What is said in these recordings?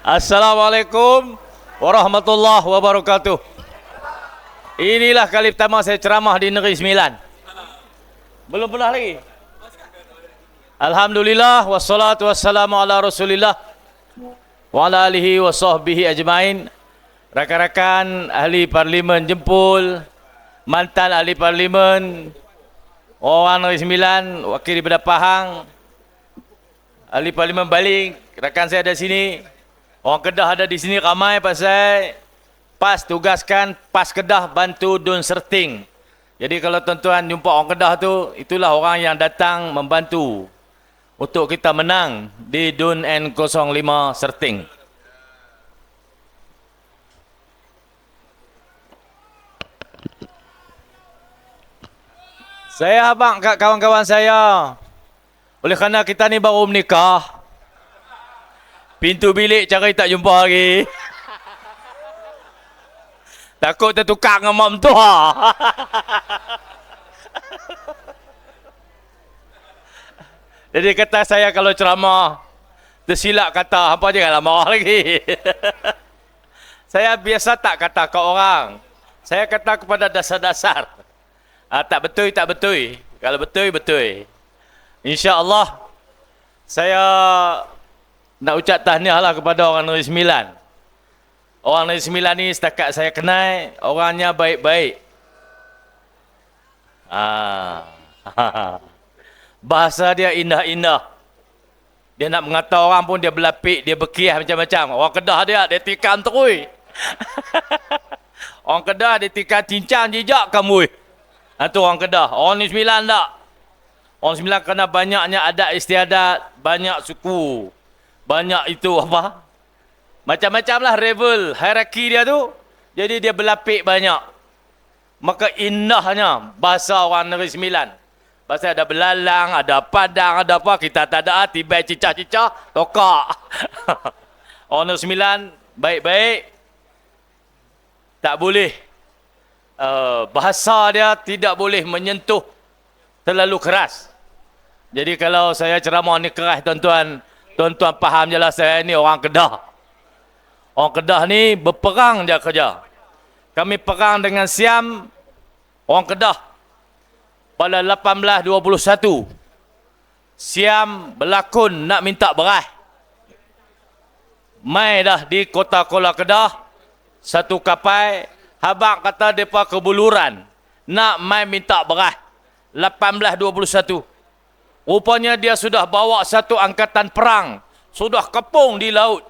Assalamualaikum warahmatullahi wabarakatuh. Inilah kali pertama saya ceramah di Negeri Sembilan. Belum pernah lagi. Alhamdulillah wassalatu wassalamu ala Rasulillah wa ala alihi wa sahbihi ajmain. Rakan-rakan ahli parlimen Jempol, mantan ahli parlimen, orang Negeri Sembilan, wakil daripada Pahang, ahli parlimen Baling, rakan saya ada sini. Orang Kedah ada di sini ramai pasal PAS tugaskan PAS Kedah bantu Dun Serting. Jadi kalau tuan-tuan jumpa orang Kedah tu, itulah orang yang datang membantu untuk kita menang di Dun N05 Serting. Saya abang kat kawan-kawan saya. Oleh kerana kita ni baru menikah, pintu bilik cari tak jumpa lagi. Takut tertukar dengan mak mentua. Jadi kata saya kalau ceramah, tersilap kata, hampa janganlah marah lagi. Saya biasa tak kata ke orang. Saya kata kepada dasar-dasar. Tak betul, tak betul. Kalau betul, betul. InsyaAllah, saya nak ucap tahniah lah kepada orang Negeri Sembilan. Orang Negeri Sembilan ni setakat saya kenal, orangnya baik-baik. Bahasa dia indah-indah. Dia nak mengata orang pun dia berlapik, dia berkiah macam-macam. Orang Kedah dia tikam terus. Orang Kedah dia tikam cincang jejak kamu. Itu orang Kedah. Orang Negeri Sembilan tak. Orang Sembilan kena banyaknya adat istiadat, banyak suku. Banyak itu apa? Macam-macam lah level, hierarki dia tu. Jadi dia berlapik banyak. Maka indahnya bahasa orang Negeri Sembilan. Bahasa ada belalang, ada padang, ada apa. Kita tak ada, tiba cicah-cicah, tokak. Orang Negeri Sembilan, baik-baik. Tak boleh. Bahasa dia tidak boleh menyentuh terlalu keras. Jadi kalau saya ceramah ni keras, tuan-tuan, tuan-tuan faham je lah saya ni orang Kedah. Orang Kedah ni berperang je kerja. Kami perang dengan Siam, orang Kedah. Pada 1821. Siam berlakon nak minta beras. Mai dah di kota Kuala Kedah. Satu kapal. Habang kata mereka ke Buluran. Nak mai minta beras. 1821. Rupanya dia sudah bawa satu angkatan perang. Sudah kepung di laut.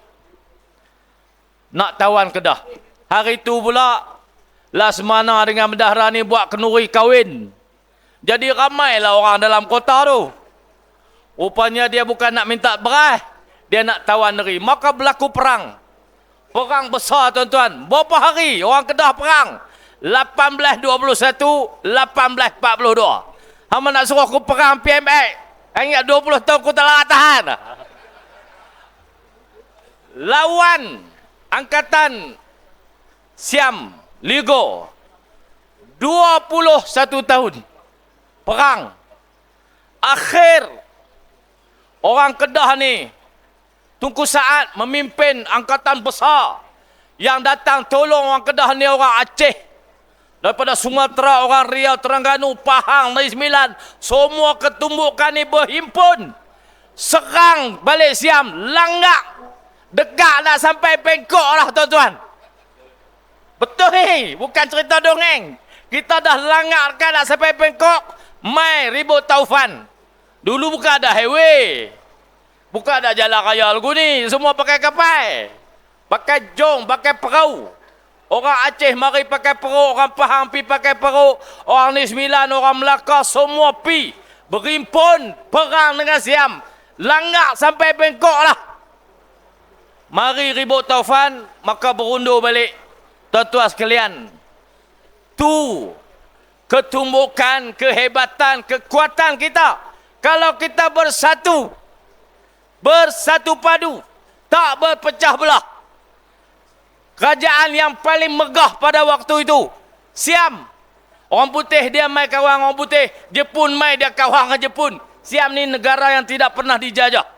Nak tawan Kedah. Hari itu pula, Lasmana dengan Mendahara ni buat kenduri kahwin. Jadi ramailah orang dalam kota tu. Rupanya dia bukan nak minta beras. Dia nak tawan negeri. Maka berlaku perang. Perang besar tuan-tuan. Berapa hari orang Kedah perang? 1821, 1842. Hama nak suruh aku perang PMX. Ingat 20 tahun aku tak larat tahan. Lawan angkatan Siam, Ligo. 21 tahun. Perang. Akhir. Orang Kedah ni, Tunku Saat memimpin angkatan besar. Yang datang tolong orang Kedah ni orang Aceh. Daripada Sumatera, orang Riau, Terengganu, Pahang, Negeri Sembilan. Semua ketumbukan ni berhimpun. Serang balik Siam. Langgak. Dekat nak sampai Bangkok lah tuan-tuan. Betul ni. Bukan cerita dongeng. Kita dah langgakkan nak sampai Bangkok. Mai ribut Taufan. Dulu bukan ada highway. Bukan ada jalan raya lagu ni. Semua pakai kapal. Pakai jong, pakai perahu. Orang Aceh mari pakai perahu, orang Pahang pi pakai perahu, orang Negeri Sembilan, orang Melaka semua pi berhimpun perang dengan Siam. Langgak sampai Bangkok lah. Mari ribut Taufan, maka berundur balik. Tuan-tuan sekalian, tu ketumbukan, kehebatan, kekuatan kita. Kalau kita bersatu, bersatu padu, tak berpecah belah. Kerajaan yang paling megah pada waktu itu, Siam. Orang putih dia mai kawan orang putih. Jepun mai dia kawan dengan Jepun. Siam ni negara yang tidak pernah dijajah.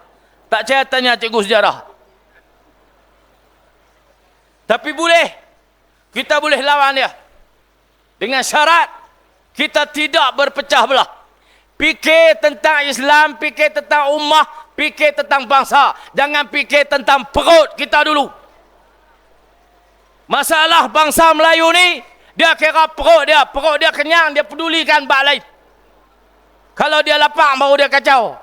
Tak percaya tanya cikgu sejarah. Tapi boleh. Kita boleh lawan dia. Dengan syarat kita tidak berpecah belah. Fikir tentang Islam, fikir tentang ummah, fikir tentang bangsa. Jangan fikir tentang perut kita dulu. Masalah bangsa Melayu ni, dia kira perut dia kenyang, dia pedulikan bak lain. Kalau dia lapang baru dia kacau.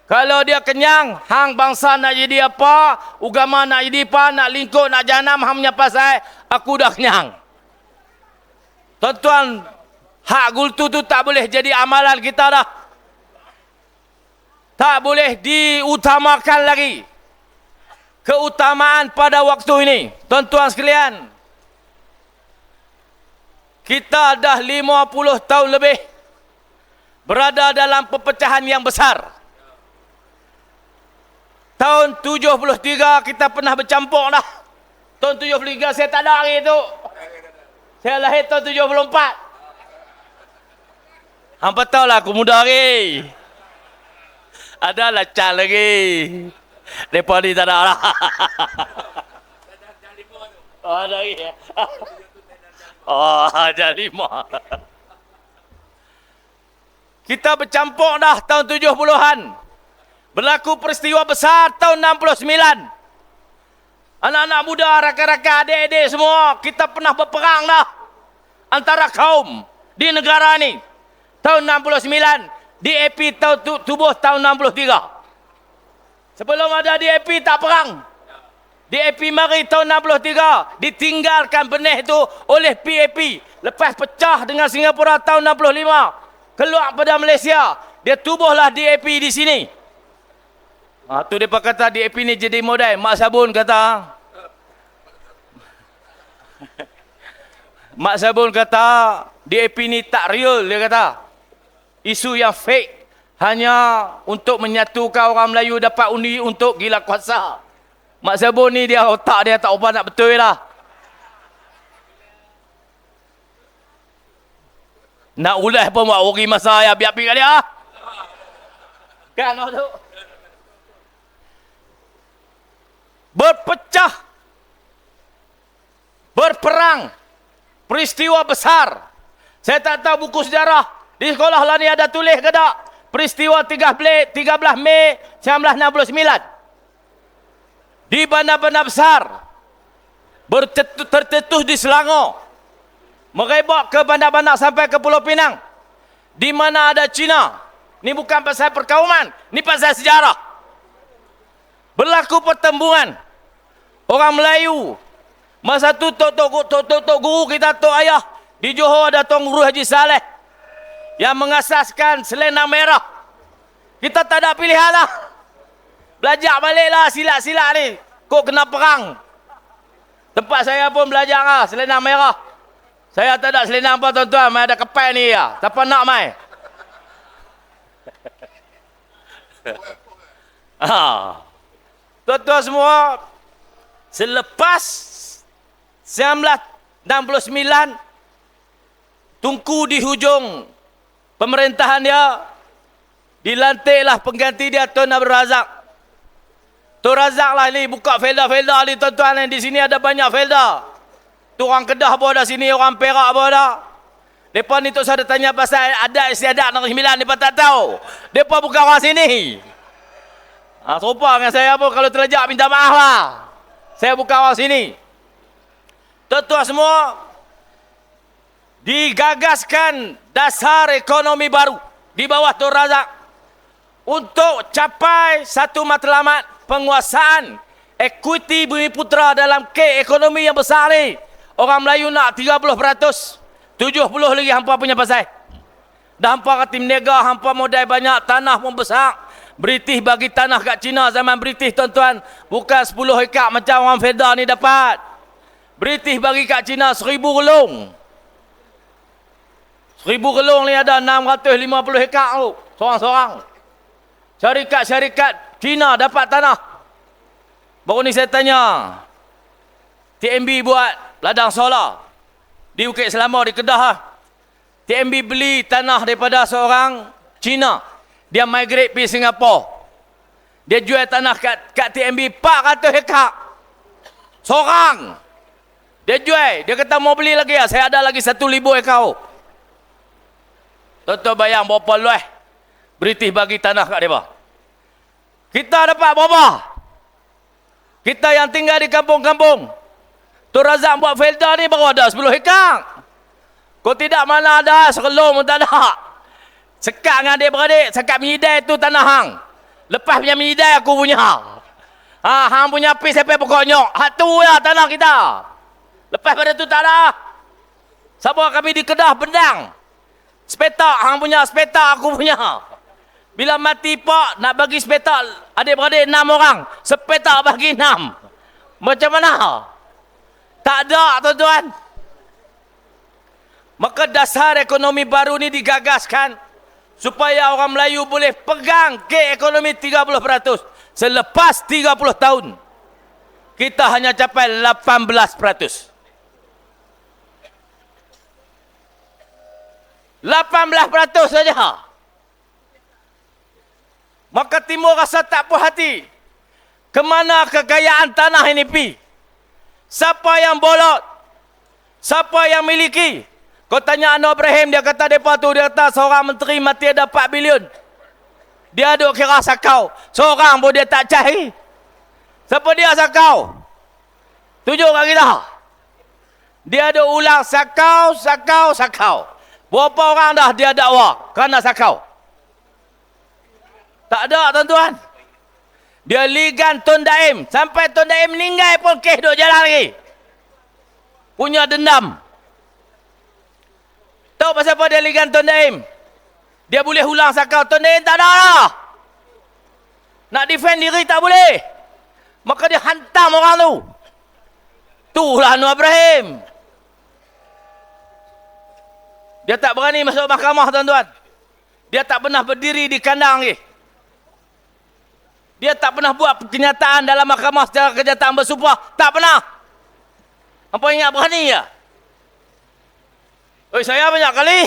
Kalau dia kenyang, hang bangsa nak jadi apa, agama nak jadi apa, nak lingkup, nak janam, hang punya pasal, aku dah kenyang. Tuan-tuan, hak gultu tu tak boleh jadi amalan kita dah. Tak boleh diutamakan lagi. Keutamaan pada waktu ini, tuan-tuan sekalian, kita dah 50 tahun lebih berada dalam perpecahan yang besar. Tahun 73 kita pernah bercampur dah. Tahun 73 saya tak ada hari tu. Saya lahir tahun 74. Hampa tahu lah aku muda lagi. Ada lacan lagi. Mereka ni tak ada lah. Oh, ada lagi ya. Oh, ada 5. Kita bercampur dah tahun 70-an. Berlaku peristiwa besar tahun 69. Anak-anak muda, rakan-rakan, adik-adik semua, kita pernah berperang dah. Antara kaum di negara ni. Tahun 69. DAP tubuh tahun 63. Sebelum ada DAP tak perang. DAP mari tahun 63. Ditinggalkan benih itu oleh PAP. Lepas pecah dengan Singapura tahun 65. Keluar pada Malaysia. Dia tubuhlah DAP di sini. Tu dia kata DAP ni jadi model. Mak Sabun kata. Mak Sabun kata DAP ni tak real, dia kata. Isu yang fake. Hanya untuk menyatukan orang Melayu dapat undi untuk gila kuasa. Mak Sabun ni dia otak dia tak ubah nak betul lah. Nak ulas pun buat ori masa ya biar pergi kali ah. Kan tu. Berpecah. Berperang. Peristiwa besar. Saya tak tahu buku sejarah. Di sekolah lah ni ada tulis ke tak? Peristiwa 13 Mei 1969. Di bandar-bandar besar. Tercetus di Selangor. Merebak ke bandar-bandar sampai ke Pulau Pinang. Di mana ada Cina. Ni bukan pasal perkauman. Ni pasal sejarah. Berlaku pertembungan. Orang Melayu. Masa tu Tok Guru kita, Tok Ayah. Di Johor ada Tuan Guru Haji Saleh. Yang mengasaskan Selendang Merah. Kita tak ada pilihan lah. Belajar baliklah silat-silat ni. Kok kena perang. Tempat saya pun belajar lah Selendang Merah. Saya tak ada selendang apa tuan-tuan. Mai ada kepai ni ya. Siapa nak mai? Tuan-tuan semua. Selepas 1969. Tunku di hujung pemerintahan dia. Dilantiklah pengganti dia Tun Abdul Razak. Tun Razak lah ni buka felda-felda ni tuan-tuan. Di sini ada banyak felda. Tu orang Kedah pun ada sini, orang Perak pun ada. Mereka ni tu saya tanya pasal adat istiadat Negeri Sembilan, mereka tak tahu. Mereka bukan orang sini. Serupa dengan saya pun kalau terlejak minta maaf lah. Saya bukan orang sini. Tuan-tuan semua, digagaskan dasar ekonomi baru di bawah Tun Razak untuk capai satu matlamat penguasaan equity Bumiputera dalam kek ekonomi yang besar ni. Orang Melayu nak 30%. 70 lagi hampa punya pasal. Dah hampa kata meniaga, hampa modal banyak, tanah pun besar. British bagi tanah kat Cina zaman British tuan-tuan. Bukan 10 hektar macam orang Feda ni dapat. British bagi kat Cina 1000 relung. 1000 relung ni ada 650 hektar tu. Seorang-seorang. Syarikat-syarikat Cina dapat tanah. Baru ni saya tanya. TMB buat ladang solar di Bukit Selama di Kedah. TMB beli tanah daripada seorang Cina. Dia migrate pergi Singapura. Dia jual tanah kat TMB 400 hektar. Seorang. Dia jual. Dia kata mau beli lagi ya. Saya ada lagi 1,000 ekor. Tuan-tuan bayang berapa luas British bagi tanah kat dia. Kita dapat berapa? Kita yang tinggal di kampung-kampung. Tu Razak buat felda ni baru ada 10 hektar. Kau tidak mana ada, serelum pun tak ada. Sekat dengan adik-beradik, sekat menyidai tu tanah hang. Lepas punya menyidai aku punya. Hang punya api sampai pokok nyok. Hak tu ya tanah kita. Lepas pada tu tak ada. Sabar kami di Kedah Bendang. Sepetak, hang punya sepetak aku punya. Bila mati pak, nak bagi sepetak adik-beradik 6 orang. Sepetak bagi 6. Macam mana? Tak ada, tuan-tuan. Maka dasar ekonomi baru ni digagaskan supaya orang Melayu boleh pegang ke ekonomi 30%. Selepas 30 tahun, kita hanya capai 18%. 18% saja. Maka Timur rasa tak puas hati. Kemana kekayaan tanah ini pi? Siapa yang bolot? Siapa yang miliki? Kau tanya Anwar Ibrahim, dia kata depa tu, dia kata seorang menteri mati ada 4 bilion. Dia duk kira sakau. Seorang pun dia tak cari. Siapa dia sakau? Tunjuk kat kita. Dia duk ulang sakau. Berapa orang dah dia dakwa kerana sakau? Tak ada, tuan-tuan. Dia ligan Tun Daim. Sampai Tun Daim meninggal pun kes duk jalan lagi. Punya dendam. Tahu pasal apa dia ligan Tun Daim? Dia boleh ulang sakau. Tun Daim tak ada lah. Nak defend diri tak boleh. Maka dia hantam orang tu. Itulah Anwar Ibrahim. Dia tak berani masuk mahkamah, tuan-tuan. Dia tak pernah berdiri di kandang ni. Dia tak pernah buat kenyataan dalam mahkamah secara kenyataan bersumpah. Tak pernah. Apa ingat berani ya? Oi, saya banyak kali.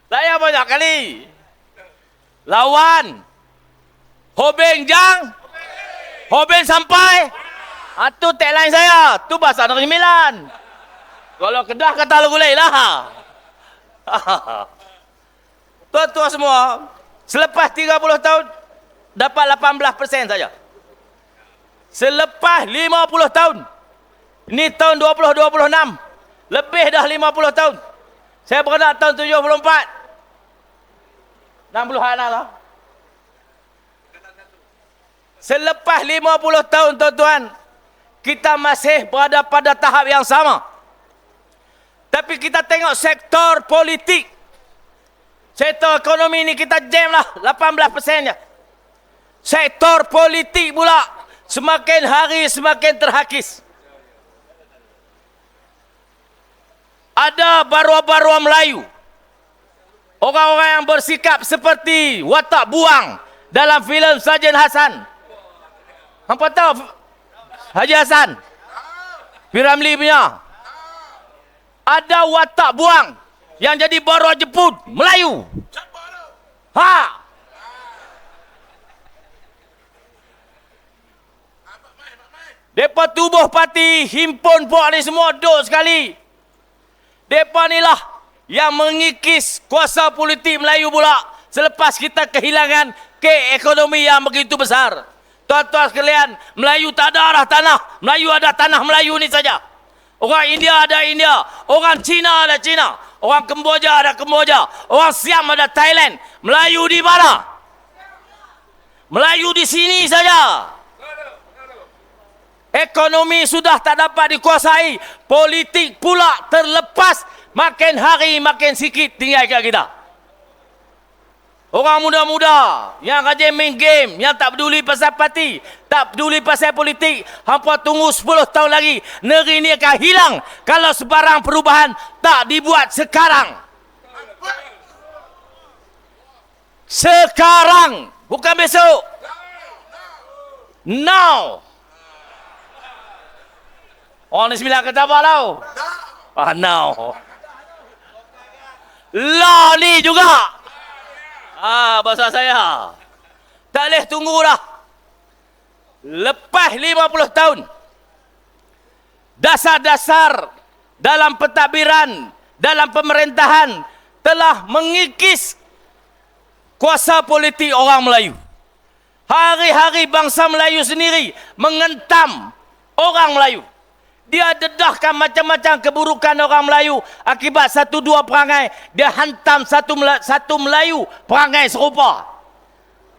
Saya banyak kali. Lawan. Hobeng jang. Hobeng sampai. Itu tagline saya. Tu bahasa Negeri Sembilan. Kalau Kedah kata lagu lain lah. Tuan-tuan semua, selepas 30 tahun, dapat 18% saja. Selepas 50 tahun, ini tahun 2026, lebih dah 50 tahun. Saya beranak tahun 74. 60-an lah. Selepas 50 tahun, tuan-tuan, kita masih berada pada tahap yang sama. Tapi kita tengok sektor politik. Sektor ekonomi ni kita jam lah 18% je. Sektor politik pula semakin hari semakin terhakis. Ada barua-barua Melayu. Orang-orang yang bersikap seperti watak buang dalam filem Sarjan Hassan. Hampa tahu Haji Hassan? Piramli punya. Ada watak buang yang jadi baru jemput Melayu. Depa tubuh parti, himpun puak ni semua duk sekali. Depa ni lah yang mengikis kuasa politik Melayu pula selepas kita kehilangan ke ekonomi yang begitu besar. Tuan-tuan sekalian, Melayu tak ada dah tanah. Melayu ada tanah Melayu ni saja. Orang India ada India. Orang Cina ada Cina. Orang Kemboja ada Kemboja. Orang Siam ada Thailand. Melayu di mana? Melayu di sini saja. Ekonomi sudah tak dapat dikuasai. Politik pula terlepas. Makin hari makin sikit tinggal kat kita. Orang muda-muda yang rajin main game, yang tak peduli pasal parti, tak peduli pasal politik, hampa tunggu 10 tahun lagi, negeri ini akan hilang kalau sebarang perubahan tak dibuat sekarang. Sekarang, bukan besok. Now. Orang ni sembilan kata apa tau? Now. Law ni juga. Bahasa saya. Tak boleh tunggulah. Lepas 50 tahun, dasar-dasar dalam pentadbiran, dalam pemerintahan telah mengikis kuasa politik orang Melayu. Hari-hari bangsa Melayu sendiri mengentam orang Melayu. Dia dedahkan macam-macam keburukan orang Melayu akibat satu dua perangai. Dia hantam satu Melayu perangai serupa.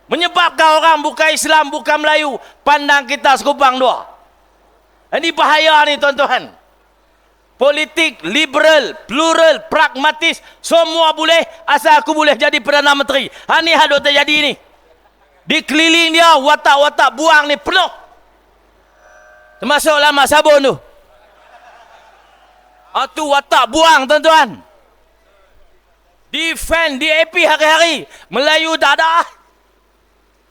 Menyebabkan orang bukan Islam, bukan Melayu, pandang kita sekupang dua. Ini bahaya ni tuan-tuan. Politik liberal, plural, pragmatis, semua boleh asal aku boleh jadi Perdana Menteri. Ini hadut terjadi ni. Di keliling dia watak-watak buang ni penuh. Termasuk lama sabun tu. Itu watak buang tuan-tuan. Defend DAP hari-hari. Melayu tak ada.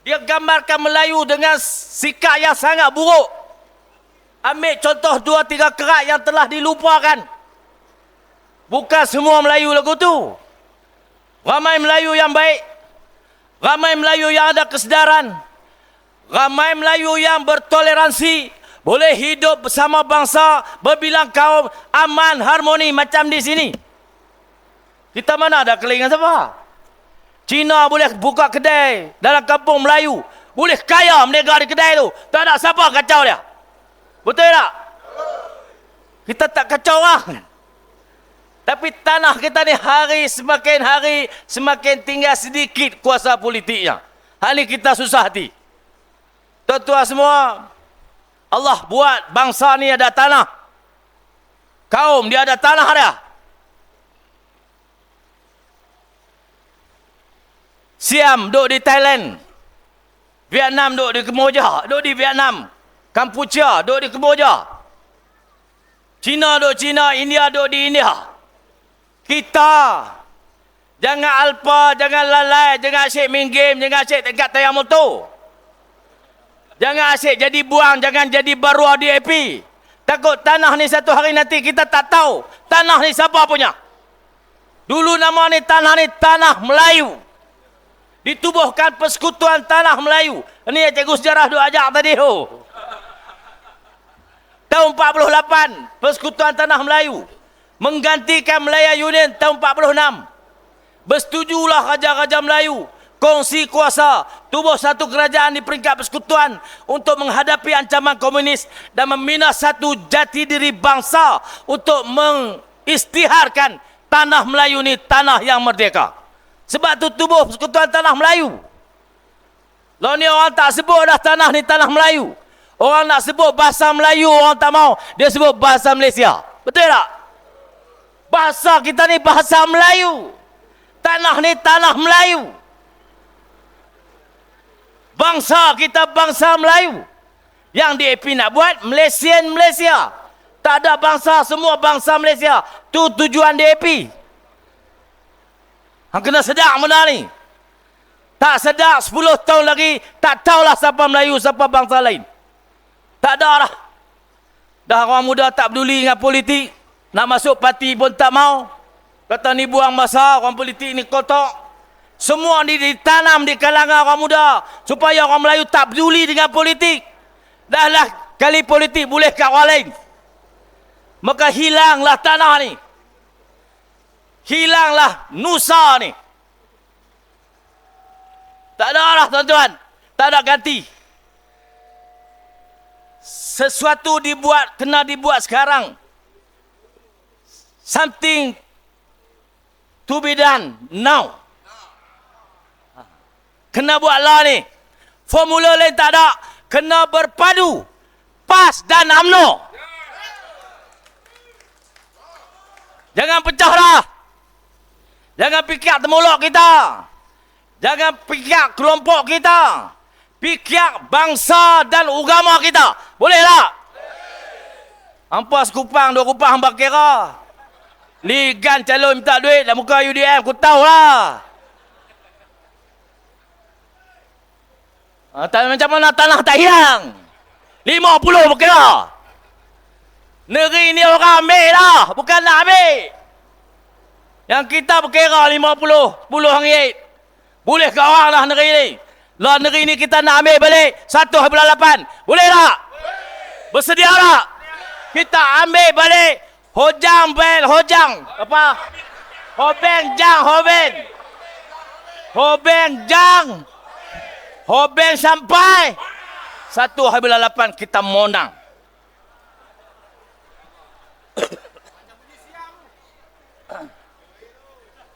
Dia gambarkan Melayu dengan sikap yang sangat buruk. Ambil contoh 2-3 kerak yang telah dilupakan. Bukan semua Melayu lagu tu. Ramai Melayu yang baik. Ramai Melayu yang ada kesedaran. Ramai Melayu yang bertoleransi. Boleh hidup bersama bangsa, berbilang kaum, aman, harmoni macam di sini. Kita mana ada kelingan siapa? Cina boleh buka kedai dalam kampung Melayu. Boleh kaya menegak di kedai tu. Tak ada siapa kacau dia. Betul tak? Kita tak kacau orang. Tapi tanah kita ni hari semakin tinggal sedikit kuasa politiknya. Hal ni kita susah hati. Tuan-tuan semua, Allah buat bangsa ni ada tanah. Kaum dia ada tanah dia. Siam duduk di Thailand. Vietnam duduk di Kemboja, duduk di Vietnam. Kampuchea duduk di Kemboja. Cina duduk Cina, India duduk di India. Kita jangan alpa, jangan lalai, jangan asyik main game, jangan asyik dekat tayar motor. Jangan asyik jadi buang, jangan jadi baruah DAP. Takut tanah ni satu hari nanti kita tak tahu tanah ni siapa punya. Dulu nama ni tanah Melayu. Ditubuhkan Persekutuan Tanah Melayu. Ini cikgu sejarah duk ajak tadi tu. Tahun 48, Persekutuan Tanah Melayu menggantikan Malaya Union tahun 46. Bersetujulah Raja-Raja Melayu kongsi kuasa, tubuh satu kerajaan di peringkat persekutuan untuk menghadapi ancaman komunis dan membina satu jati diri bangsa untuk mengisytiharkan tanah Melayu ni tanah yang merdeka. Sebab tu tubuh Persekutuan Tanah Melayu. Lalu ni orang tak sebut dah tanah ni tanah Melayu. Orang nak sebut bahasa Melayu, orang tak mau. Dia sebut bahasa Malaysia. Betul tak? Bahasa kita ni bahasa Melayu. Tanah ni tanah Melayu. Bangsa kita bangsa Melayu. Yang DAP nak buat Malaysia. Tak ada bangsa, semua bangsa Malaysia. Tu tujuan DAP. Hang kena sedar benda ni. Tak sedar 10 tahun lagi, tak tahulah siapa Melayu, siapa bangsa lain. Tak ada dah. Dah orang muda tak peduli dengan politik. Nak masuk parti pun tak mau. Kata ni buang masa, orang politik ni kotor. Semua ni ditanam di kalangan orang muda. Supaya orang Melayu tak peduli dengan politik. Dah lah kali politik boleh kat orang lain. Maka hilanglah tanah ni. Hilanglah nusa ni. Tak ada lah tuan-tuan. Tak ada ganti. Sesuatu dibuat, kena dibuat sekarang. Something to be done now. Kena buatlah ni. Formula lain tak ada. Kena berpadu. PAS dan UMNO. Jangan pecah dah. Jangan fikir temulok kita. Jangan fikir kelompok kita. Fikir bangsa dan agama kita. Boleh tak? Hampa sekupang, 2 kupang hamba kira. Ligan calon minta duit dalam muka UDM, aku tahulah. Macam mana tanah tak hilang? 50 berkira. Negeri ni orang ambil lah, bukan nak ambil. Yang kita berkira 50, 10 ringgit. Boleh ke orang lah negeri ni? Lah negeri ni kita nak ambil balik 1/8. Boleh tak? Bersedia tak? Kita ambil balik. Hojang bel, hojang. Apa? Hobeng jang, hoben. Hobeng jang. Hobeng sampai. 1/8 kita menang.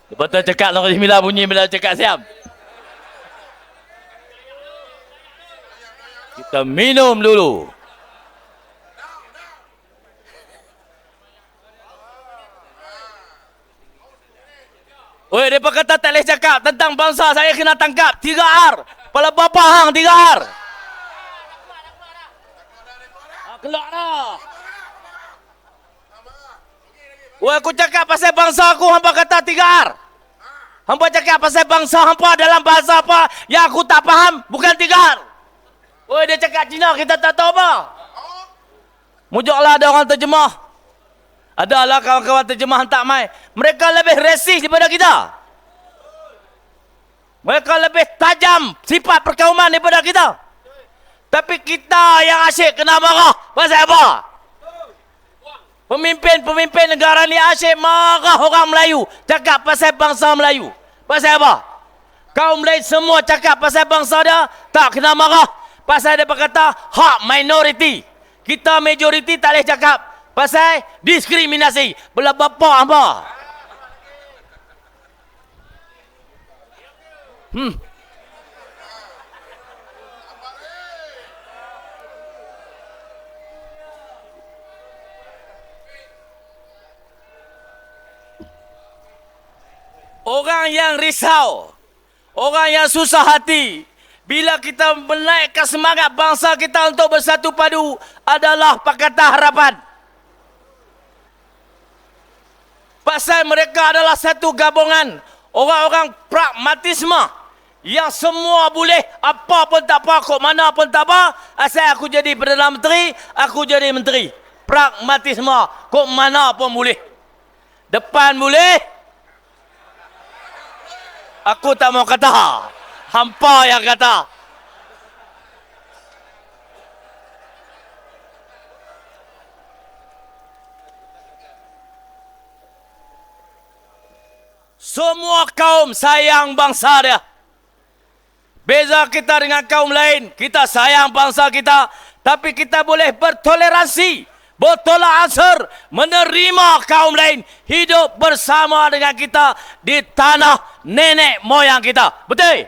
Lepas tu cakap nak bismillah bunyi bila cakap siap. Kita minum dulu. Oi, mereka kata tak boleh cakap tentang bangsa saya kena tangkap. 3R. Kepala bapa hang 3R. Keluar dah. Oi, aku cakap pasal bangsa aku, hampa kata 3R. Hampa cakap pasal bangsa hampa dalam bahasa apa yang aku tak faham, bukan 3R. Oi, dia cakap Cina, kita tak tahu apa. Mujuklah ada orang terjemah. Adalah kawan-kawan terjemah hantar mai. Mereka lebih resis daripada kita. Mereka lebih tajam sifat perkauman daripada kita. Tapi kita yang asyik kena marah. Pasal apa? Pemimpin-pemimpin negara ni asyik marah orang Melayu. Cakap pasal bangsa Melayu. Pasal apa? Kaum lain semua cakap pasal bangsa dia. Tak kena marah. Pasal dia berkata hak minoriti. Kita majoriti tak boleh cakap. Pasal diskriminasi. Belah bapa hamba. Orang yang risau. Orang yang susah hati. Bila kita menaikkan semangat bangsa kita untuk bersatu padu adalah Pakatan Harapan. Pasal mereka adalah satu gabungan orang-orang pragmatisme yang semua boleh, apa pun tak apa, kok mana pun tak apa, asal aku jadi Perdana Menteri, aku jadi menteri. Pragmatisme, kok mana pun boleh. Depan boleh, aku tak mau kata, hampa yang kata. Semua kaum sayang bangsa dia. Beza kita dengan kaum lain, kita sayang bangsa kita, tapi kita boleh bertoleransi, bertolak ansur, menerima kaum lain hidup bersama dengan kita di tanah nenek moyang kita. Betul?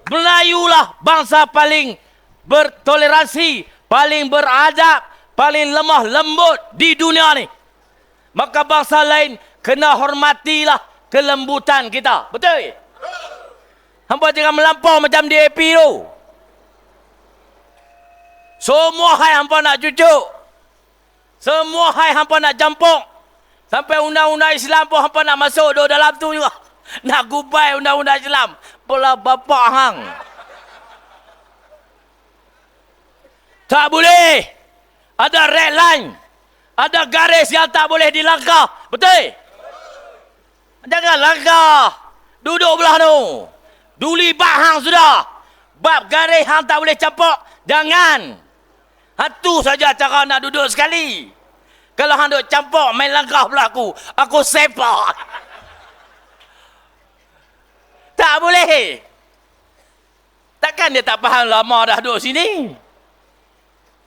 Melayulah bangsa paling bertoleransi, paling beradab, paling lemah lembut di dunia ni. Maka bangsa lain kena hormatilah kelembutan kita. Betul? Hampa jangan melampau macam DAP tu. Semua hai hampa nak cucuk. Semua hai hampa nak campur. Sampai undang-undang Islam pun hampa nak masuk do dalam tu juga. Nak gubai undang-undang Islam. Pola bapa hang. Tak boleh. Ada red line. Ada garis yang tak boleh dilangkah. Betul? Jangan langkah. Duduk belah tu. Duli bak hang sudah. Bab garis hang tak boleh campur. Jangan. Itu saja cara nak duduk sekali. Kalau hang duduk campur main langkah belah aku sepak. Tak boleh. Takkan dia tak faham lama dah duduk sini.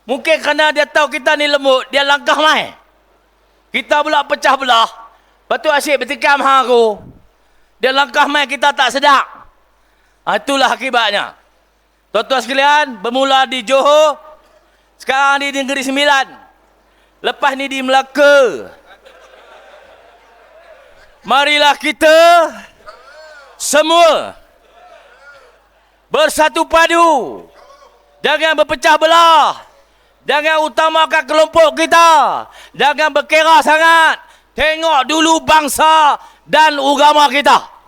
Mungkin kerana dia tahu kita ni lembut, dia langkah mai. Kita pula pecah belah. Lepas tu asyik bertikam hang aku. Dia langkah mai kita tak sedap. Itulah akibatnya. Tuan-tuan sekalian, bermula di Johor, sekarang di Negeri Sembilan, lepas ni di Melaka. Marilah kita semua bersatu padu. Jangan berpecah belah. Jangan utamakan kelompok kita. Jangan berkira sangat. Tengok dulu bangsa dan agama kita.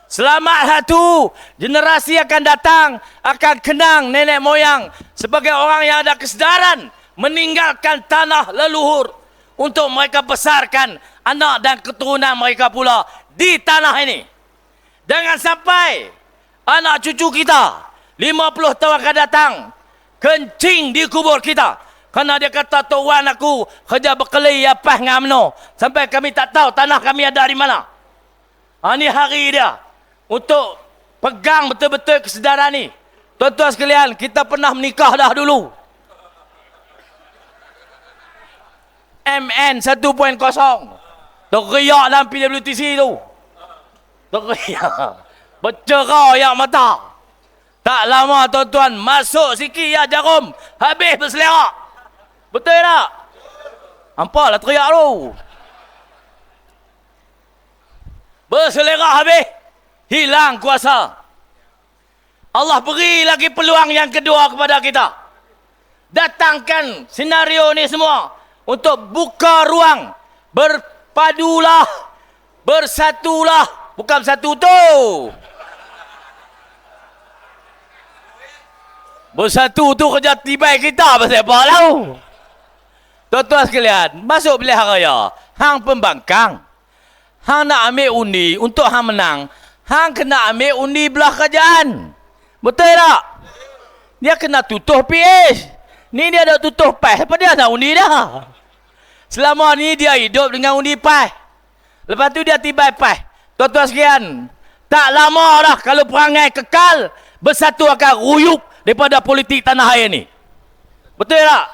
Selamat satu generasi akan datang akan kenang nenek moyang sebagai orang yang ada kesedaran meninggalkan tanah leluhur untuk mereka besarkan anak dan keturunan mereka pula di tanah ini. Jangan sampai anak cucu kita 50 tahun akan datang kencing di kubur kita. Kerana dia kata, Tok Wan aku kerja berkeli apa dengan mano. Sampai kami tak tahu tanah kami ada di mana. Ini hari dia. Untuk pegang betul-betul kesedaran ni. Tuan-tuan sekalian, kita pernah menikah dah dulu. MN 1.0. Teriak dalam PWTC tu. Teriak. Bercerau yang mata. Tak lama tuan-tuan, masuk sikit ya jarum. Habis berselerak. Betul tak? Nampaklah teriak tu. Berselerak habis. Hilang kuasa. Allah beri lagi peluang yang kedua kepada kita. Datangkan senario ni semua. Untuk buka ruang. Berpadulah. Bersatulah. Bukan satu tu. Bersatu tu kerja tibai kita pasal apa tau. Tuan-tuan sekalian, masuk pilihan raya. Hang pembangkang. Hang nak ambil undi untuk hang menang. Hang kena ambil undi belah kerajaan. Betul tak? Dia kena tutuh PH. Ni dia dah tutuh PAS. Apa dia nak undi dah? Selama ni dia hidup dengan undi PAS. Lepas tu dia tibai PAS. Tuan-tuan sekalian, tak lama dah kalau perangai kekal, bersatu akan ruyuk daripada politik tanah air ni. Betul tak?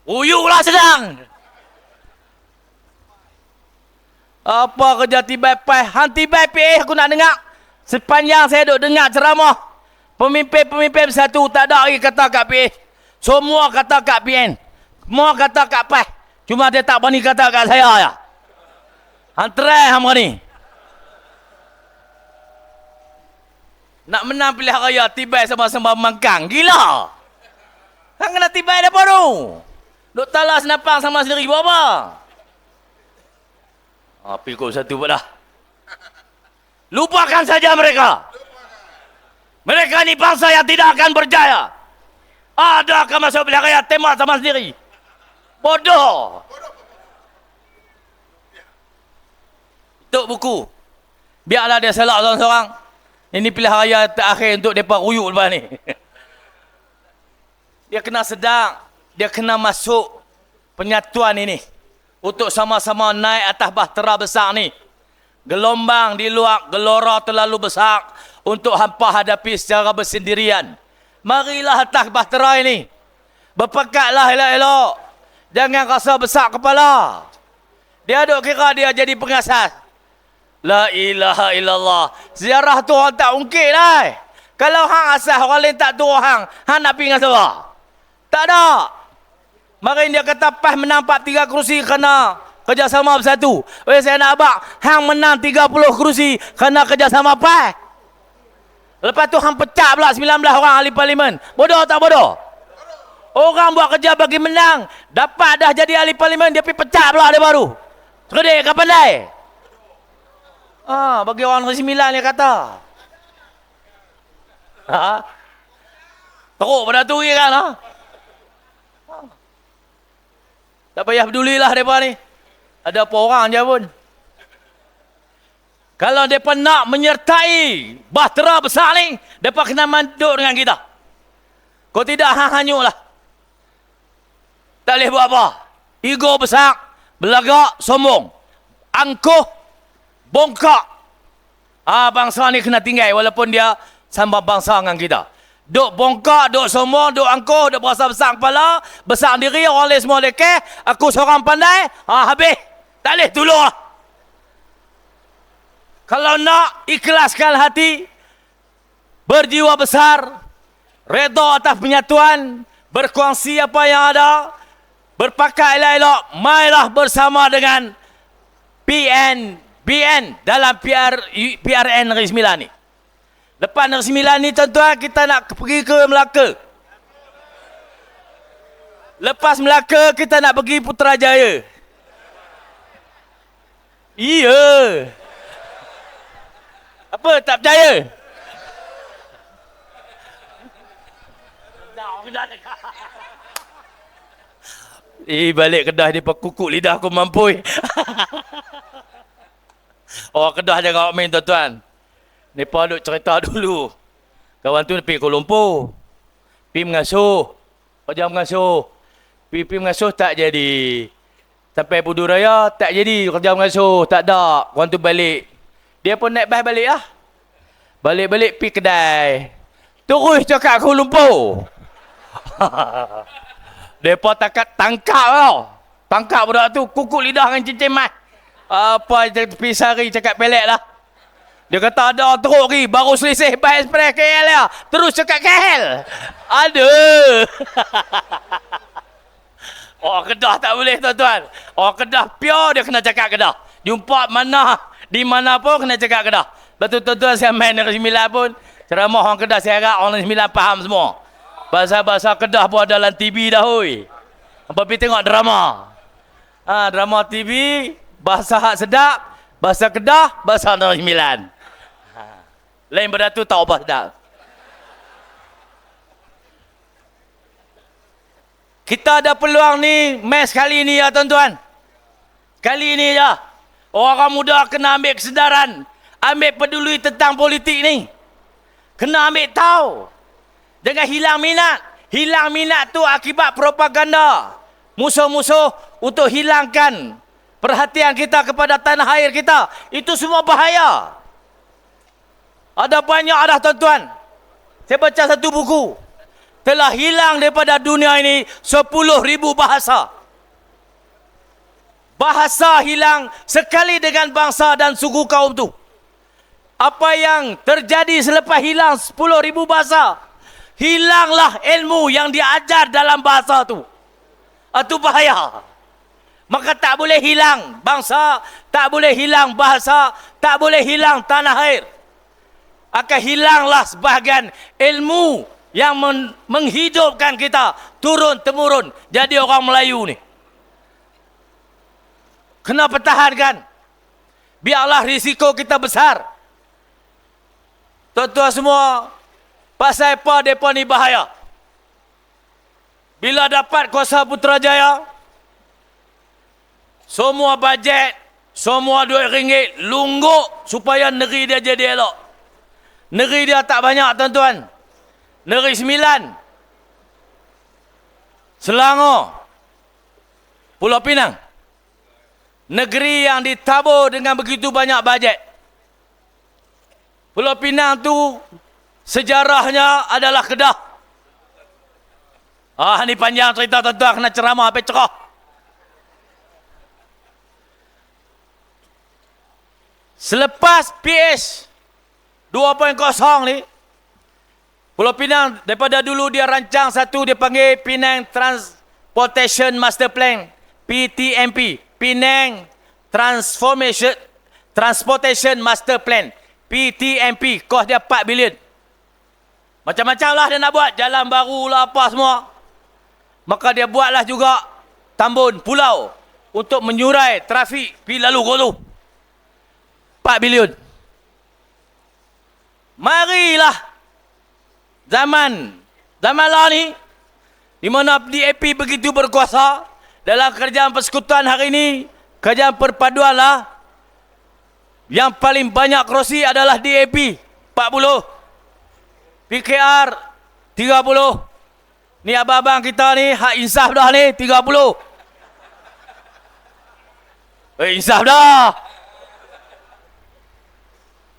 Ruyuklah sedang. Apa kerja tibai PAS? Hang tibai PH aku nak dengar. Sepanjang saya duk dengar ceramah, pemimpin-pemimpin bersatu tak ada lagi kata kat PH. Semua kata kat PN. Semua kata kat PAS. Cuma dia tak berani kata kat saya ya. Hang try hang berani. Nak menang pilihan raya tibai sama-sama mangkang. Gila. Hang kena tibai dah baru. Duk talas senapang sama sendiri buat apa? Api kau satu buat dah. Lupakan saja mereka. Mereka ni bangsa yang tidak akan berjaya. Ada akan masuk pilihan raya tembak sama sendiri. Bodoh. Tuk buku. Biarlah dia selak seorang-seorang. Ini pilihan raya terakhir untuk mereka ruyuk lepas ni. Dia kena sedang. Dia kena masuk penyatuan ini. Untuk sama-sama naik atas bahtera besar ni. Gelombang di luar gelora terlalu besar. Untuk hampa hadapi secara bersendirian. Marilah atas bahtera ini. Berpekatlah elok-elok. Jangan rasa besar kepala. Dia duk kira dia jadi pengasas. La ilaha illallah. Sejarah tu orang tak ungkit lah. Kalau hang asas orang lain tak turun hang nak pergi dengan siapa? Tak ada. Mari dia kata PAS menang 43 kerusi kerana kerjasama bersatu. Saya nak abang, hang menang 30 kerusi kerana kerjasama PAS. Lepas tu hang pecah pula 19 orang ahli parlimen. Bodoh tak bodoh? Orang buat kerja bagi menang, dapat dah jadi ahli parlimen, dia pergi pecah pula dia baru. Cerdik ke pandai? Bagi orang Negeri Sembilan dia kata. Teruk pada tu kan ha? Tak payah pedulilah mereka ni. Ada apa orang je pun. Kalau mereka nak menyertai bahtera besar ni, mereka kena manduk dengan kita. Kalau tidak, hanyut lah. Tak boleh buat apa. Ego besar, belagak, sombong. Angkuh, bongkak. Bangsa ni kena tinggal walaupun dia sama bangsa dengan kita. Duk bongkak, duk sombong, duk angkuh, duk berasa besar kepala, besar diri, orang lain semua lekeh, aku seorang pandai, habis. Tak boleh tolong lah. Kalau nak ikhlaskan hati, berjiwa besar, redha atas penyatuan, berkongsi apa yang ada, berpakat elok-elok, mailah bersama dengan BN dalam PRN Negeri Sembilan ni. Lepas Negeri Sembilan ni tuan-tuan, kita nak pergi ke Melaka. Lepas Melaka, kita nak pergi Putrajaya. Iya. Apa, tak percaya? Balik Kedah dia kukuk lidah aku mampu. Orang Kedah jangan main tuan-tuan. Mereka duk cerita dulu. Kawan tu pergi Kuala Lumpur. Pergi mengasuh. Kerja mengasuh. Pipi mengasuh tak jadi. Sampai Pudu Raya tak jadi kerja mengasuh. Tak ada. Orang tu balik. Dia pun naik bas balik lah. Balik-balik pi kedai. Terus cakap Kuala Lumpur. Mereka tangkap tau. Tangkap budak tu. Kukuk lidah dengan cincin mas. Apa pisari cakap pelek lah. Dia kata ada teruk lagi. Baru selisih Bas Express KL lah. Terus cakap KL. Aduh. Orang Kedah tak boleh tuan-tuan. Orang Kedah pure dia kena cakap Kedah. Jumpa mana, di mana pun kena cakap Kedah. Betul tuan-tuan saya main Negeri Sembilan pun. Ceramah orang Kedah saya harap orang Negeri Sembilan faham semua. Bahasa-bahasa Kedah pun ada dalam TV dah hui. Apa pergi tengok drama. Drama TV, bahasa hak sedap, bahasa Kedah, bahasa Negeri Sembilan. Lain benda tu tak apa sedap. Kita ada peluang ni, mes kali ni ya tuan-tuan. Kali ni ya. Orang muda kena ambil kesedaran. Ambil peduli tentang politik ni. Kena ambil tahu. Jangan hilang minat. Hilang minat tu akibat propaganda. Musuh-musuh untuk hilangkan perhatian kita kepada tanah air kita. Itu semua bahaya. Ada banyak dah tuan-tuan. Saya baca satu buku. Telah hilang daripada dunia ini 10,000 bahasa. Bahasa hilang sekali dengan bangsa dan suku kaum tu. Apa yang terjadi selepas hilang 10,000 bahasa? Hilanglah ilmu yang diajar dalam bahasa tu. Itu bahaya. Maka tak boleh hilang bangsa, tak boleh hilang bahasa, tak boleh hilang tanah air. Akan hilanglah sebahagian ilmu yang menghidupkan kita turun-temurun jadi orang Melayu ni. Kena pertahankan. Biarlah risiko kita besar. Tuan-tuan semua, pasal apa mereka ni bahaya? Bila dapat kuasa Putrajaya, semua bajet, semua duit ringgit lungguk supaya negeri dia jadi elok. Negeri dia tak banyak tuan-tuan. Negeri Sembilan, Selangor, Pulau Pinang. Negeri yang ditabur dengan begitu banyak bajet. Pulau Pinang tu sejarahnya adalah Kedah. Ni panjang cerita tuan-tuan, kena ceramah sampai cerah. Selepas PH 2.0 ni, Pulau Pinang daripada dulu dia rancang satu, dia panggil Penang Transportation Master Plan, PTMP, Penang Transportation Master Plan, PTMP, kos dia 4 bilion. Macam-macam lah dia nak buat, jalan baru lah apa semua. Maka dia buatlah juga tambun pulau untuk menyurai trafik pergi lalu kolu. 4 bilion. Marilah zaman lah ni, di mana DAP begitu berkuasa dalam kerajaan persekutuan hari ini, kerajaan perpaduan lah. Yang paling banyak kerusi adalah DAP 40, PKR 30. Ni abang-abang kita ni, hak insaf dah ni 30. Insaf dah.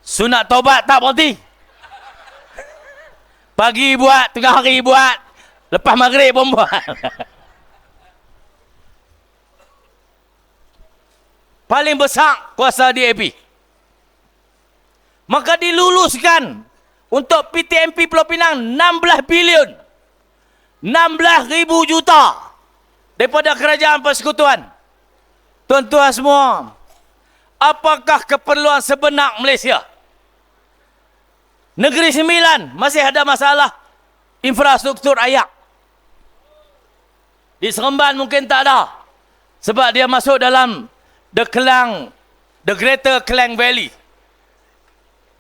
Sunat taubat tak berhenti. Pagi buat, tengah hari buat, lepas maghrib pun buat. Paling besar kuasa DAP. Maka diluluskan untuk PTMP Pulau Pinang 16 bilion. 16,000 juta daripada kerajaan persekutuan. Tuan-tuan semua, apakah keperluan sebenar Malaysia? Negeri Sembilan masih ada masalah infrastruktur air. Di Seremban mungkin tak ada. Sebab dia masuk dalam The Greater Klang Valley.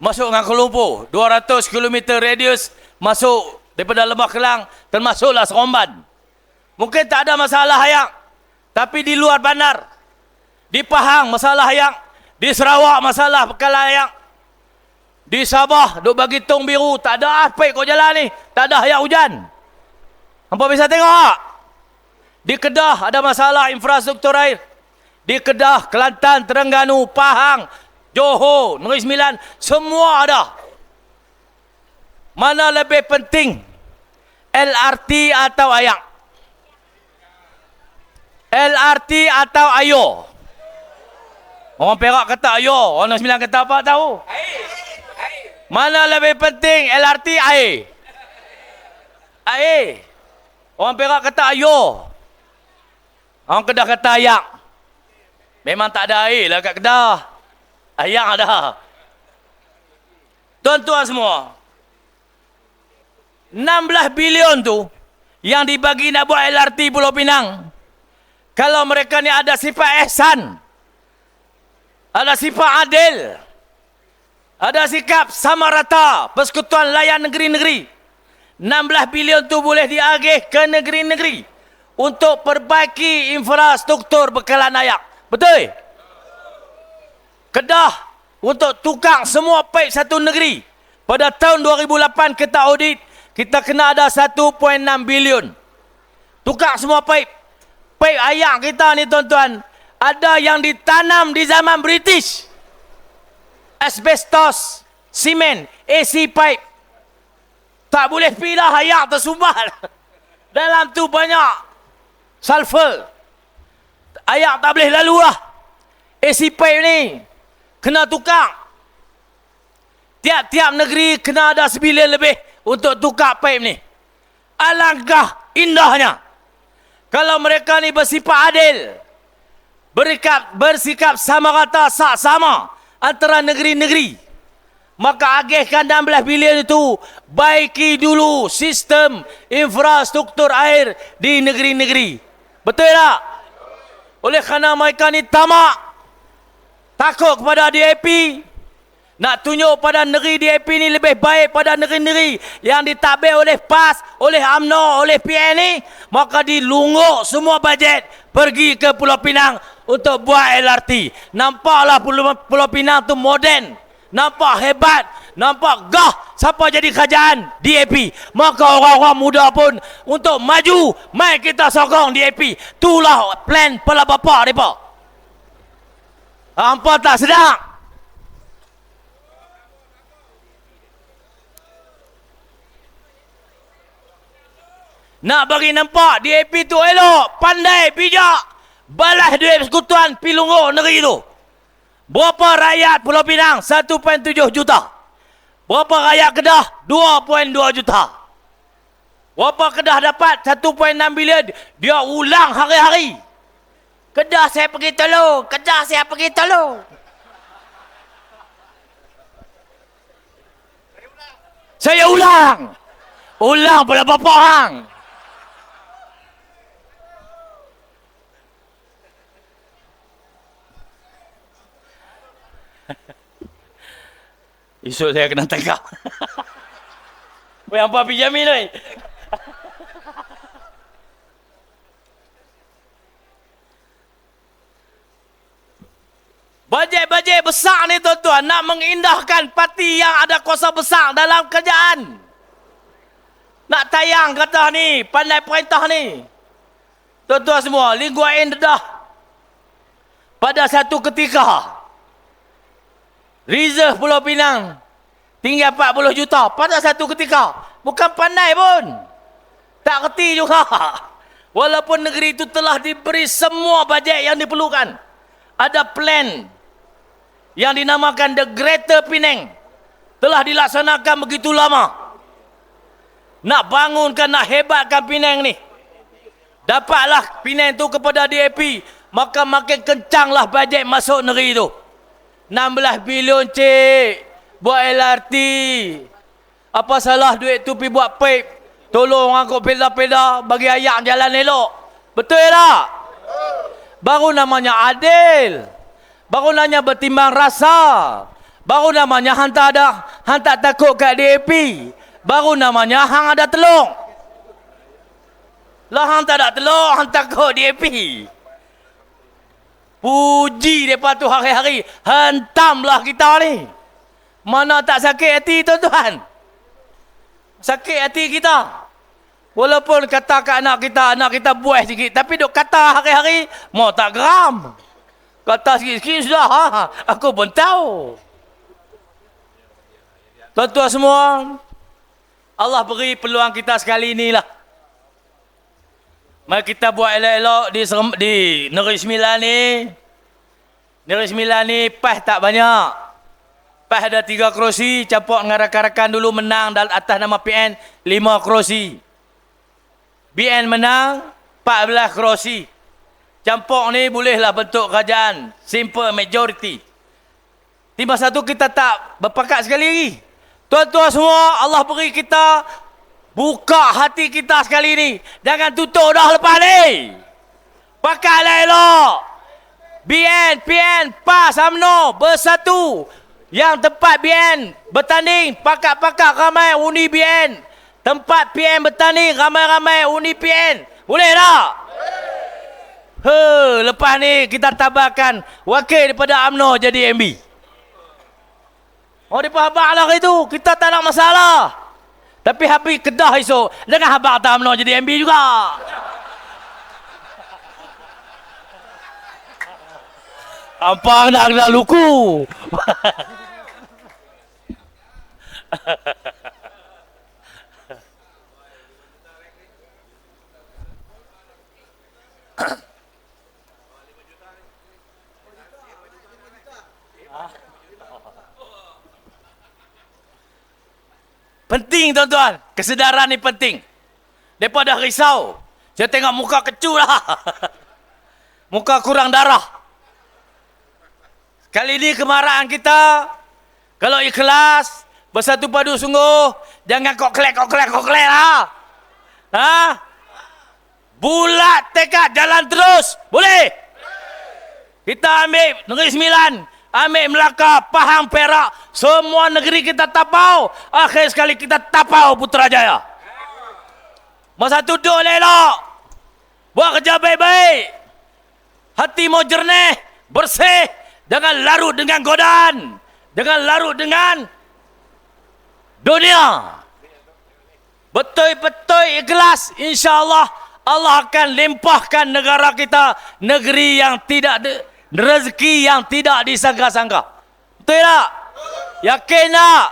Masuk dengan Kuala Lumpur. 200 km radius masuk daripada Lembah Kelang, termasuklah Seremban. Mungkin tak ada masalah air. Tapi di luar bandar, di Pahang masalah air. Di Sarawak masalah bekalan air. Di Sabah duk bagi tong biru, tak ada apa kau jalan ni, tak ada air hujan. Hampa bisa tengok tak? Di Kedah ada masalah infrastruktur air. Di Kedah, Kelantan, Terengganu, Pahang, Johor, Negeri Sembilan, semua ada. Mana lebih penting? LRT atau ayak? LRT atau ayo? Orang Perak kata ayo, orang Negeri Sembilan kata apa tahu? Mana lebih penting? LRT, air? Air. Orang Perak kata ayo. Orang Kedah kata ayak. Memang tak ada air lah kat Kedah. Ayak ada. Tuan-tuan semua, 16 bilion tu yang dibagi nak buat LRT Pulau Pinang. Kalau mereka ni ada sifat ihsan, ada sifat adil, ada sikap sama rata, persekutuan layan negeri-negeri, 16 bilion tu boleh diagih ke negeri-negeri untuk perbaiki infrastruktur bekalan ayak. Betul? Kedah untuk tukang semua paip satu negeri. Pada tahun 2008 kita audit, kita kena ada 1.6 bilion. Tukang semua paip. Paip ayak kita ni tuan-tuan, ada yang ditanam di zaman British. Asbestos, simen, AC pipe. Tak boleh pilih ayak tersumbat. Dalam tu banyak sulfur. Ayak tak boleh lalu lah. AC pipe ni kena tukar. Tiap-tiap negeri kena ada 9 lebih untuk tukar pipe ni. Alangkah indahnya kalau mereka ni bersifat adil, bersikap sama rata, sama antara negeri-negeri. Maka agihkan 16 bilion itu, baiki dulu sistem infrastruktur air di negeri-negeri. Betul tak? Oleh kerana mereka ni tamak, takut kepada DAP, nak tunjuk pada negeri DAP ni lebih baik pada negeri-negeri yang ditabir oleh PAS, oleh UMNO, oleh PN ni, maka dilungguk semua bajet pergi ke Pulau Pinang untuk buat LRT. Nampaklah Pulau Pinang tu moden, nampak hebat, nampak gah siapa jadi kerajaan DAP. Maka orang-orang muda pun untuk maju, mai kita sokong DAP. Itulah plan pala bapa mereka. Hampa tak sedang? Nak bagi nampak DAP tu elok, pandai, bijak, balas duit persekutuan pilungguk negeri tu. Berapa rakyat Pulau Pinang? 1.7 juta. Berapa rakyat Kedah? 2.2 juta. Berapa Kedah dapat? 1.6 bilion. Dia ulang hari-hari. Kedah saya pergi tolong. Kedah saya pergi tolong. Saya ulang. Ulang pada bapa hang. Esok saya kena tangkap. Weh, hampa pergi jamin weh. Bajet-bajet besar ni tuan-tuan nak mengindahkan parti yang ada kuasa besar dalam kerajaan. Nak tayang kata ni, pandai perintah ni. Tuan-tuan semua, Lee Kuan Yew dedah. Pada satu ketika, reserve Pulau Pinang tinggal 40 juta pada satu ketika. Bukan pandai pun, tak kerti juga. Walaupun negeri itu telah diberi semua bajet yang diperlukan. Ada plan yang dinamakan The Greater Penang, telah dilaksanakan begitu lama. Nak bangunkan, nak hebatkan Penang ni. Dapatlah Penang itu kepada DAP, maka makin kencanglah bajet masuk negeri itu. 16 bilion cik buat LRT. Apa salah duit tu pergi buat pipe, tolong angkut peda-peda, bagi ayak jalan elok. Betul tak? Baru namanya adil, baru namanya bertimbang rasa, baru namanya hang tak takut kat DAP, baru namanya hang ada telung. Lah hang tak ada telung, hang takut DAP. Puji mereka tu hari-hari. Hentamlah kita ni. Mana tak sakit hati tuan-tuan? Sakit hati kita. Walaupun kata ke anak kita buih sikit. Tapi duk kata hari-hari, mau tak geram. Kata sikit-sikit sudah, aku pun tahu. Tuan-tuan semua, Allah beri peluang kita sekali inilah. Mari kita buat elok-elok di Negeri Sembilan ni. Negeri Sembilan ni PAS tak banyak. PAS ada 3 kerusi, campur dengan rakan-rakan dulu menang dalam atas nama PN 5 kerusi. BN menang 14 kerusi. Campur ni bolehlah bentuk kerajaan. Simple majority. Di masa tu kita tak berpakat sekali lagi. Tuan-tuan semua, Allah beri kita buka hati kita sekali ni. Jangan tutup dah lepas ni. Pakatlah elok. BN, PN, PAS, UMNO bersatu. Yang tempat BN bertanding, pakat-pakat ramai undi BN. Tempat PN bertanding, ramai-ramai undi PN. Boleh tak? Lepas ni kita tabarkan wakil daripada UMNO jadi MB. Oh, dia habaq lah itu. Kita tak nak masalah. Tapi habis Kedah esok, jangan habaq tak UMNO jadi MB juga. Apa nak kena luku? Penting tuan-tuan, kesedaran ni penting. Mereka dah risau. Saya tengok muka kecut lah. Muka kurang darah. Kali ni kemarahan kita, kalau ikhlas, bersatu padu sungguh, jangan koklek lah. Bulat tekad, jalan terus. Boleh? Kita ambil Negeri Sembilan, ambil Melaka, Pahang, Perak, semua negeri kita tapau. Akhir sekali kita tapau Putrajaya. Masa tu duduk elok. Buat kerja baik-baik. Hati mau jernih, bersih. Jangan larut dengan godaan. Jangan larut dengan dunia. Betul-betul ikhlas. InsyaAllah Allah akan limpahkan negara kita. Negeri yang tidak rezeki yang tidak disangka-sangka. Betul tak? Yakin tak?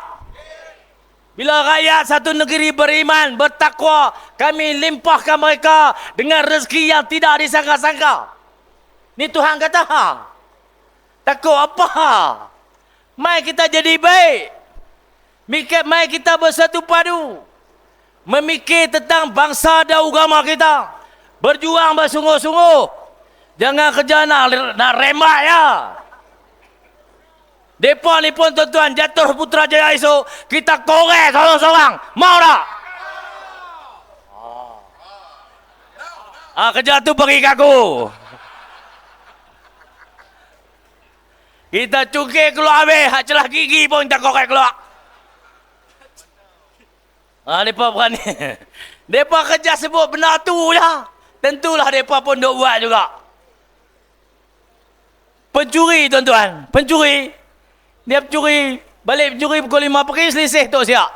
Bila rakyat satu negeri beriman, bertakwa, kami limpahkan mereka dengan rezeki yang tidak disangka-sangka. Ni Tuhan kata. Takut apa? Mai kita jadi baik. Mai kita bersatu padu. Memikir tentang bangsa dan agama kita. Berjuang bersungguh-sungguh. Jangan kerja nak rembat ya. Depa ni pun tuan-tuan jatuh Putrajaya esok, kita korek seorang-seorang. Mau tak? Kerja tu bagi aku. Kita cungkir keluar habis, hak celah gigi pun kita korek keluar. Depa berani. Depa kerja sebut benda tu je. Tentulah depa pun duk buat juga. Pencuri tuan-tuan, pencuri. Dia pencuri, balik pencuri pukul 5 pagi, selisih tu siap.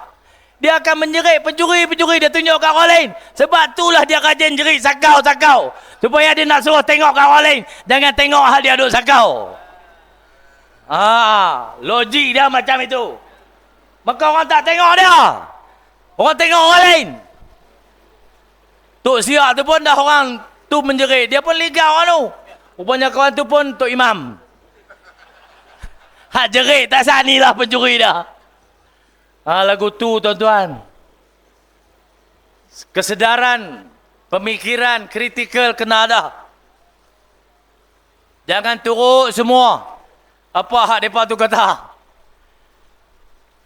Dia akan menjerit pencuri-pencuri, dia tunjuk kat orang lain. Sebab itulah dia rajin jerit sakau-sakau. Supaya dia nak suruh tengok kat orang lain. Jangan tengok hal dia duk sakau. Logik dia macam itu. Maka orang tak tengok dia. Orang tengok orang lain. Tok siap tu pun dah orang tu menjerit. Dia pun ligat orang tu. Rupanya kawan tu pun Tok Imam. Hak jerit tak sani lah pencuri dah. Lagu tu tuan-tuan. Kesedaran, pemikiran, kritikal kena ada. Jangan turut semua. Apa hak mereka tu kata.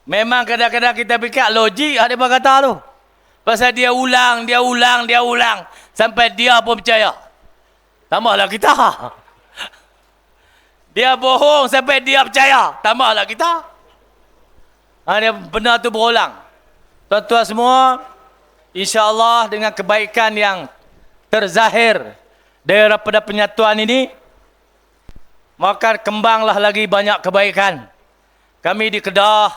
Memang kadang-kadang kita fikir logik hak mereka kata tu. Pasal dia ulang. Sampai dia pun percaya. Tambahlah kita. Dia bohong sampai dia percaya. Tambahlah kita. Dia benda tu berulang. Tuan-tuan semua, insya-Allah dengan kebaikan yang terzahir daripada penyatuan ini, maka kembanglah lagi banyak kebaikan. Kami di Kedah,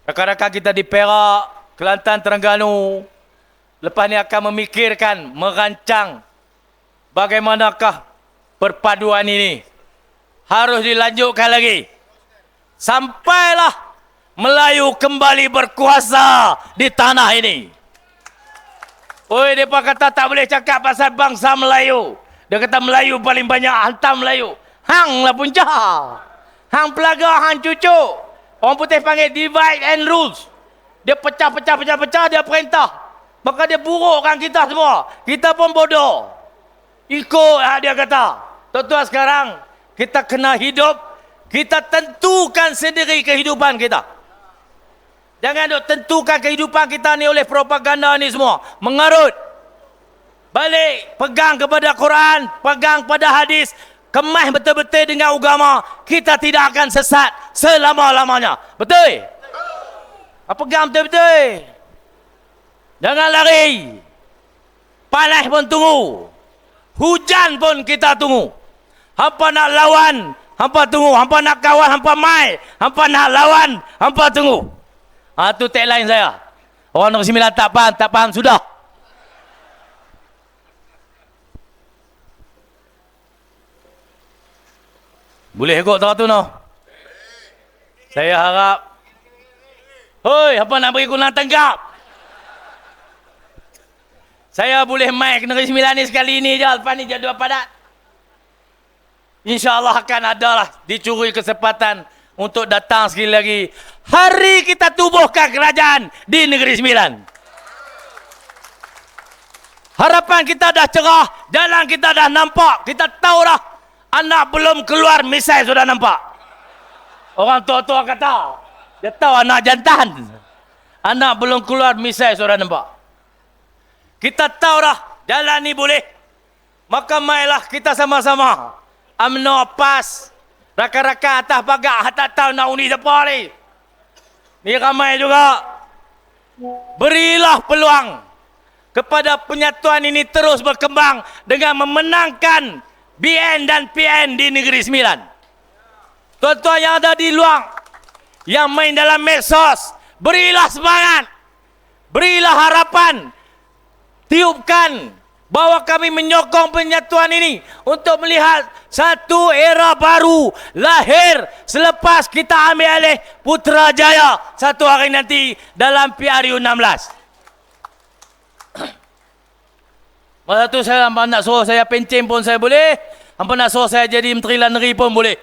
rakan-rakan kita di Perak, Kelantan, Terengganu, Lepas ni akan memikirkan, merancang bagaimanakah perpaduan ini. Harus dilanjutkan lagi. Sampailah Melayu kembali berkuasa di tanah ini. Oi, mereka kata tak boleh cakap pasal bangsa Melayu. Dia kata Melayu paling banyak, hantam Melayu. Hang lah punca. Hang pelaga, hang cucuk. Orang putih panggil divide and rules. Dia pecah, dia perintah. Maka dia burukkan kita semua. Kita pun bodoh. Ikut dia kata. Tuan-tuan sekarang, kita kena hidup. Kita tentukan sendiri kehidupan kita. Jangan duk tentukan kehidupan kita ni oleh propaganda ni semua. Mengarut. Balik. Pegang kepada Quran. Pegang pada hadis. Kemas betul-betul dengan agama. Kita tidak akan sesat selama-lamanya. Betul? Pegang betul-betul. Jangan lari. Panas pun tunggu. Hujan pun kita tunggu. Hampa nak lawan, hampa tunggu. Hampa nak kawan, hampa mai. Hampa nak lawan, hampa tunggu. Itu tagline saya. Orang Negeri Sembilan tak faham sudah. Boleh ikut tak tu no? Saya harap. Hoi, apa nak beri guna tangkap? Saya boleh mic Negeri Sembilan ni sekali ni je. Lepas ni jadual padat. InsyaAllah akan adalah dicuri kesempatan untuk datang sekali lagi. Hari kita tubuhkan kerajaan di Negeri Sembilan. Harapan kita dah cerah. Jalan kita dah nampak. Kita tahu dah. Anak belum keluar, misai sudah nampak. Orang tua-tua kata. Dia tahu anak jantan. Anak belum keluar, misai sudah nampak. Kita tahu dah. Jalan ni boleh. Maka mailah kita sama-sama. UMNO PAS. Rakan-rakan atas pagar. Tak tahu nak undi siapa ni. Ni ramai juga. Berilah peluang kepada penyatuan ini terus berkembang dengan memenangkan BN dan PN di Negeri Sembilan. Tuan-tuan yang ada di luar, yang main dalam medsos, berilah semangat. Berilah harapan. Tiupkan bahawa kami menyokong penyatuan ini untuk melihat satu era baru lahir selepas kita ambil alih Putrajaya satu hari nanti dalam PRU 16. Masa tu saya hampa nak suruh saya pencen pun saya boleh. Hampa nak suruh saya jadi Menteri Luar Negeri pun boleh.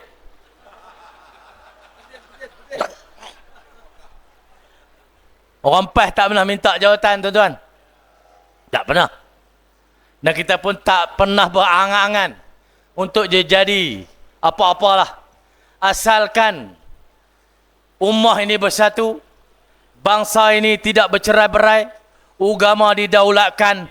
Orang PAS tak pernah minta jawatan, tuan-tuan. Tak pernah. Dan kita pun tak pernah berangan-angan untuk jadi apa-apalah. Asalkan ummah ini bersatu, bangsa ini tidak bercerai-berai, agama didaulatkan,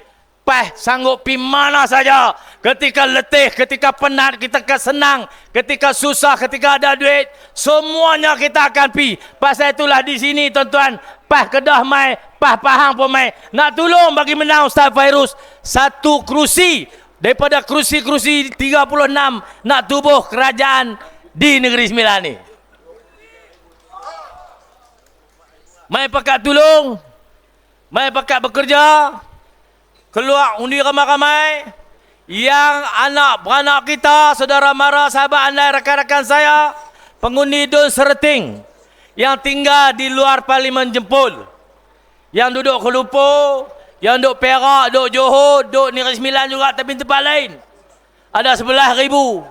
PAS sanggup pergi mana saja. Ketika letih, ketika penat, ketika senang, ketika susah, ketika ada duit, semuanya kita akan pergi. Pasal itulah di sini tuan-tuan, PAS Kedah mai, PAS Pahang pun mai. Nak tolong bagi menang Ustaz Fairuz satu kerusi daripada kerusi-kerusi 36 nak tubuh kerajaan di Negeri Sembilan ni. Mai pakat tolong, mai pakat bekerja. Keluar undi ramai-ramai. Yang anak-beranak kita, saudara mara, sahabat anda, rakan-rakan saya, pengundi Dun Serting yang tinggal di luar Parlimen Jempol, yang duduk Kelupur, yang duduk Perak, duduk Johor, duduk Negeri Sembilan juga, tapi tempat lain ada 11,000.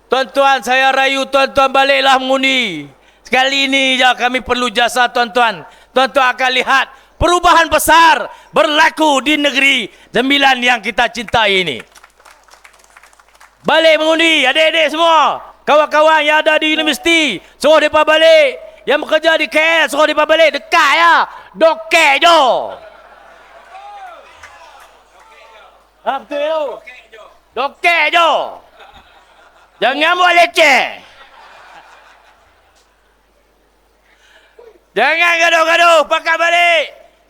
Tuan-tuan, saya rayu tuan-tuan baliklah mengundi. Sekali ini je kami perlu jasa tuan-tuan. Tuan-tuan akan lihat perubahan besar berlaku di Negeri Sembilan yang kita cintai ini. Balik mengundi, adik-adik semua. Kawan-kawan yang ada di universiti, suruh mereka balik. Yang bekerja di KL, suruh mereka balik. Dekat ya. Dokek je. Betul tu. Dokek je. Jangan buat leceh. Jangan gaduh-gaduh, pakai balik.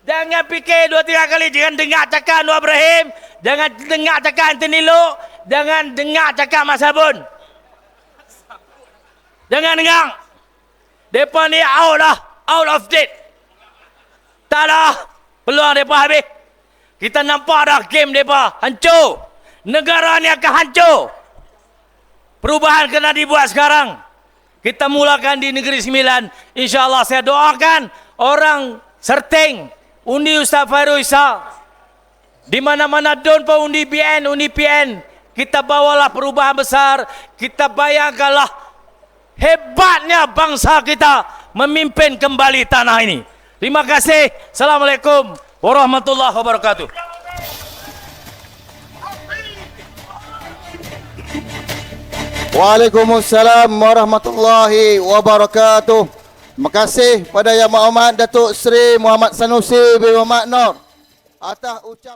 Jangan fikir 2-3 kali. Jangan dengar cakap Anwar Ibrahim. Jangan dengar cakap Anthony Loh. Jangan dengar cakap Mas Sabun. Jangan dengar. Mereka ni out lah. Out of date. Tak lah. Peluang mereka habis. Kita nampak dah game mereka hancur. Negara ni akan hancur. Perubahan kena dibuat sekarang. Kita mulakan di Negeri Sembilan. InsyaAllah saya doakan orang Serting undi Ustaz Fairul Ishak. Di mana-mana don pun undi PN, undi PN. Kita bawalah perubahan besar. Kita bayangkanlah hebatnya bangsa kita memimpin kembali tanah ini. Terima kasih. Assalamualaikum warahmatullahi wabarakatuh. Waalaikumsalam warahmatullahi wabarakatuh. Terima kasih pada Yang Amat Datuk Seri Muhammad Sanusi bin Muhammad Nur atas ucap